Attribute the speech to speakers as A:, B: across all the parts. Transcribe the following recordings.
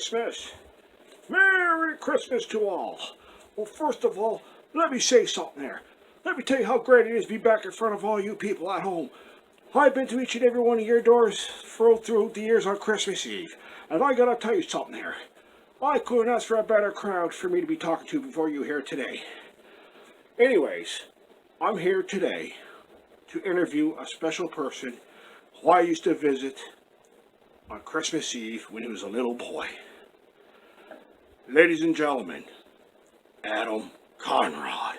A: Christmas. Merry Christmas to all. Well, first of all, let me say something there. Let me tell you how great it is to be back in front of all you people at home. I've been to each and every one of your doors through the years on Christmas Eve, and I gotta tell you something here. I couldn't ask for a better crowd for me to be talking to before you here today. Anyways, I'm here today to interview a special person who I used to visit on Christmas Eve when he was a little boy. Ladies and gentlemen, Adam Conrad.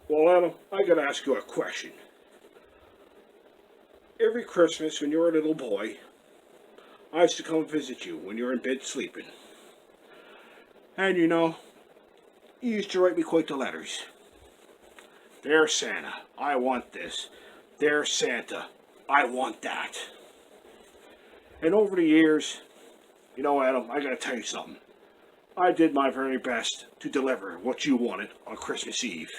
A: Well, Adam, I gotta ask you a question. Every Christmas when you were a little boy, I used to come visit you when you were in bed sleeping. And you used to write me quite the letters. Dear Santa, I want this. Dear Santa, I want that. And over the years, Adam, I gotta tell you something. I did my very best to deliver what you wanted on Christmas Eve.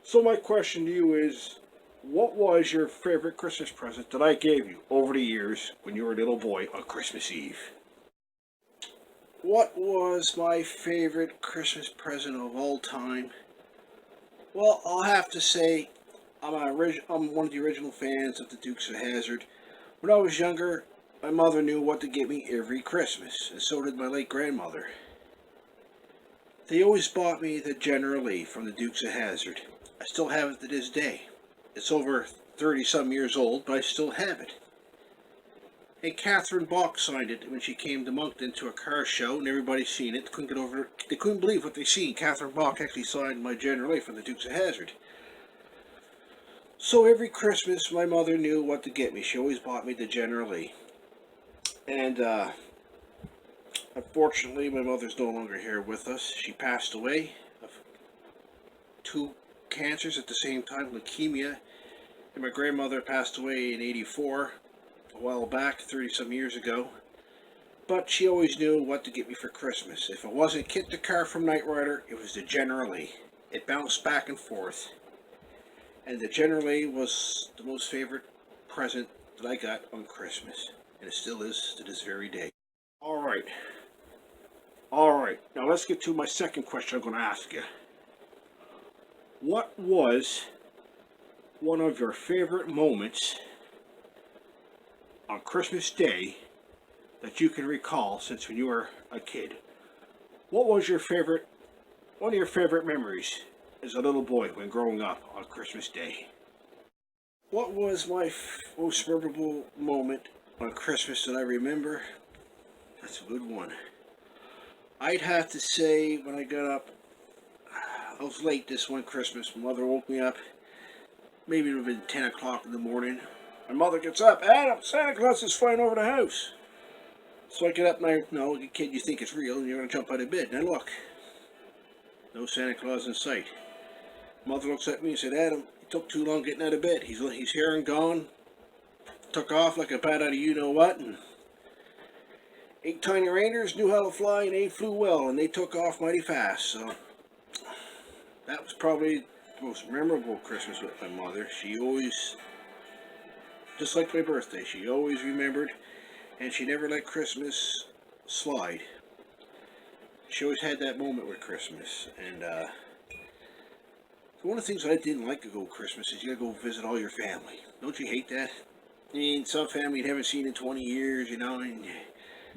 A: So my question to you is, what was your favorite Christmas present that I gave you over the years when you were a little boy on Christmas Eve? What was my favorite Christmas present of all time? Well, I'll have to say I'm one of the original fans of the Dukes of Hazzard. When I was younger, my mother knew what to get me every Christmas, and so did my late grandmother. They always bought me the General Lee from the Dukes of Hazzard. I still have it to this day. It's over 30-some years old, but I still have it. And Catherine Bach signed it when she came to Moncton to a car show, and everybody seen it. They couldn't believe what they seen. Catherine Bach actually signed my General Lee from the Dukes of Hazzard. So every Christmas, my mother knew what to get me. She always bought me the General Lee. And unfortunately, my mother's no longer here with us. She passed away of 2 cancers at the same time, leukemia. And my grandmother passed away in '84, a while back, 30-some years ago. But she always knew what to get me for Christmas. If it wasn't Kit the Car from Knight Rider, it was the General Lee. It bounced back and forth. And the General Lee was the most favorite present that I got on Christmas. And it still is to this very day. Alright. Now let's get to my second question I'm going to ask you. What was one of your favorite moments on Christmas Day that you can recall since when you were a kid? What was one of your favorite memories as a little boy when growing up on Christmas Day? What was my most memorable moment on Christmas that I remember? That's a good one. I'd have to say when I got up, I was late this one Christmas. My mother woke me up. Maybe it would have been 10 o'clock in the morning. My mother gets up. Adam, Santa Claus is flying over the house. So I get up and no, kid, you think it's real and you're going to jump out of bed. And I look. No Santa Claus in sight. Mother looks at me and said, Adam, it took too long getting out of bed. He's here and gone. Took off like a bat out of you-know-what. And 8 tiny reindeers knew how to fly and they flew well. And they took off mighty fast. So that was probably the most memorable Christmas with my mother. She always, just like my birthday, she always remembered, and she never let Christmas slide. She always had that moment with Christmas. And one of the things that I didn't like about Christmas is you gotta go visit all your family. Don't you hate that? I mean, some family you haven't seen in 20 years, and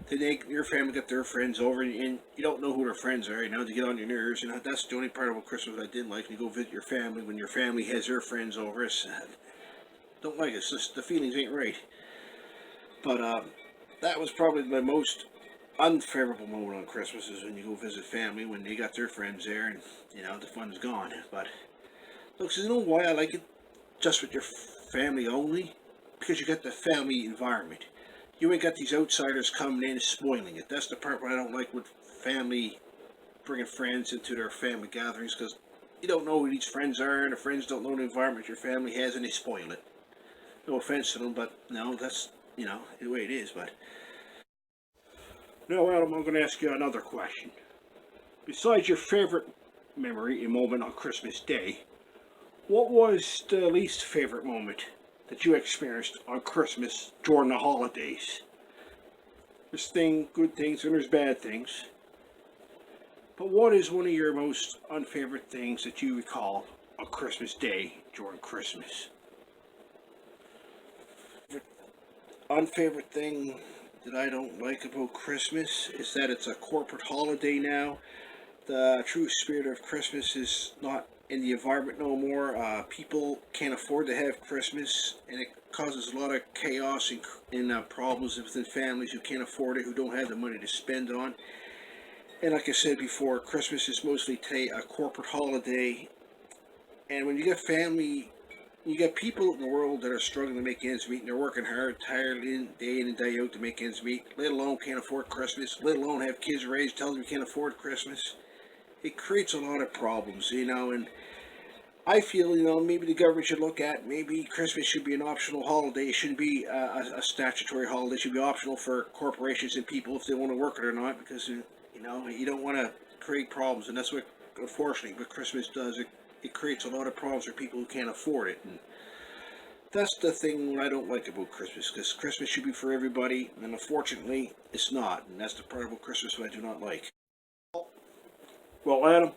A: then your family got their friends over, and you don't know who their friends are, to get on your nerves. That's the only part about Christmas I didn't like. You go visit your family when your family has their friends over. Don't like it. It's just, the feelings ain't right. But that was probably my most unfavorable moment on Christmas, is when you go visit family when they got their friends there, and the fun's gone. But look, you know why I like it just with your family only? Because you got the family environment. You ain't got these outsiders coming in and spoiling it. That's the part where I don't like with family, bringing friends into their family gatherings, because you don't know who these friends are, and the friends don't know the environment your family has, and they spoil it. No offense to them, but no, that's, the way it is. But now, Adam, I'm going to ask you another question. Besides your favorite memory and moment on Christmas Day, what was the least favorite moment that you experienced on Christmas during the holidays. There's good things and there's bad things. But what is one of your most unfavorite things that you recall on Christmas Day during Christmas? Unfavorite thing that I don't like about Christmas is that it's a corporate holiday now. The true spirit of Christmas is not in the environment no more. People can't afford to have Christmas, and it causes a lot of chaos and problems within families who can't afford it, who don't have the money to spend on. And like I said before, Christmas is mostly today a corporate holiday. And when you get family, you got people in the world that are struggling to make ends meet, and they're working hard, tired day in and day out to make ends meet, let alone can't afford Christmas, let alone have kids raised, tell them you can't afford Christmas. It creates a lot of problems, and I feel, maybe the government should look at, maybe Christmas should be an optional holiday. It shouldn't be a statutory holiday. It should be optional for corporations and people if they want to work it or not, because, you don't want to create problems, and that's what, unfortunately, what Christmas does. It creates a lot of problems for people who can't afford it, and that's the thing I don't like about Christmas, because Christmas should be for everybody, and unfortunately, it's not, and that's the part about Christmas I do not like. Well, Adam,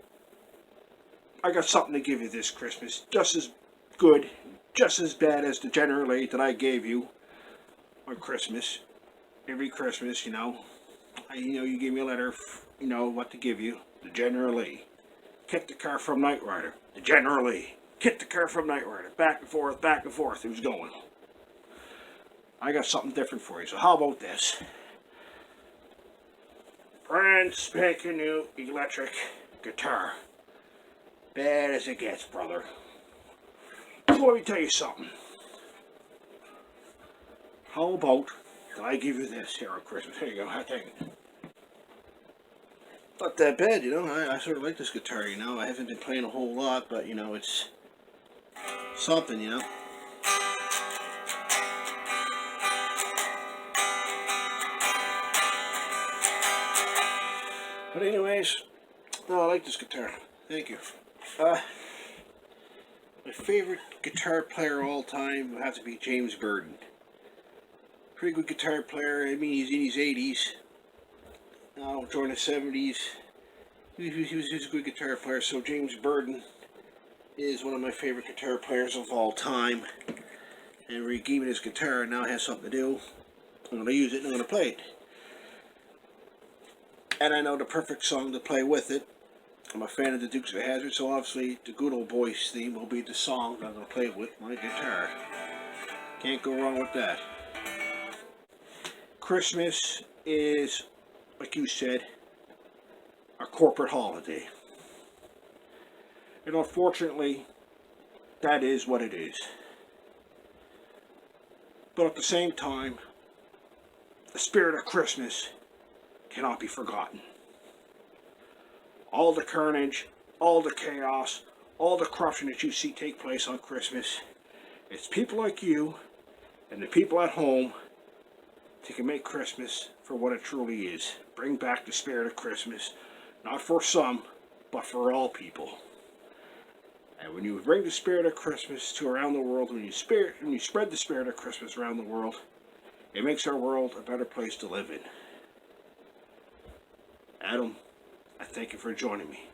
A: I got something to give you this Christmas, just as good, just as bad as the general aid that I gave you on Christmas. Every Christmas, you give me a letter, what to give you, the general aid. Kick the car from Knight Rider, the General Lee. Kick the car from Knight Rider, back and forth, it was going. I got something different for you, so how about this? Brand spanking new electric guitar. Bad as it gets, brother. So let me tell you something. How about that I give you this here on Christmas? Here you go, take it. Not that bad, I sort of like this guitar, I haven't been playing a whole lot, but, it's something, But anyways, no, I like this guitar. Thank you. My favorite guitar player of all time would have to be James Burton. Pretty good guitar player. I mean, he's in his 80s. Now, during the 70s, he was a good guitar player. So James Burton is one of my favorite guitar players of all time. And he gave me this guitar, and now it has something to do. I'm going to use it and I'm going to play it. And I know the perfect song to play with it. I'm a fan of the Dukes of Hazzard, so obviously the Good Old Boys theme will be the song I'm going to play with my guitar. Can't go wrong with that. Christmas is, like you said, a corporate holiday. And unfortunately, that is what it is. But at the same time, the spirit of Christmas cannot be forgotten. All the carnage, all the chaos, all the corruption that you see take place on Christmas, it's people like you and the people at home that can make Christmas for what it truly is. Bring back the spirit of Christmas, not for some, but for all people. And when you bring the spirit of Christmas to around the world, when you spread the spirit of Christmas around the world, it makes our world a better place to live in. Adam, I thank you for joining me.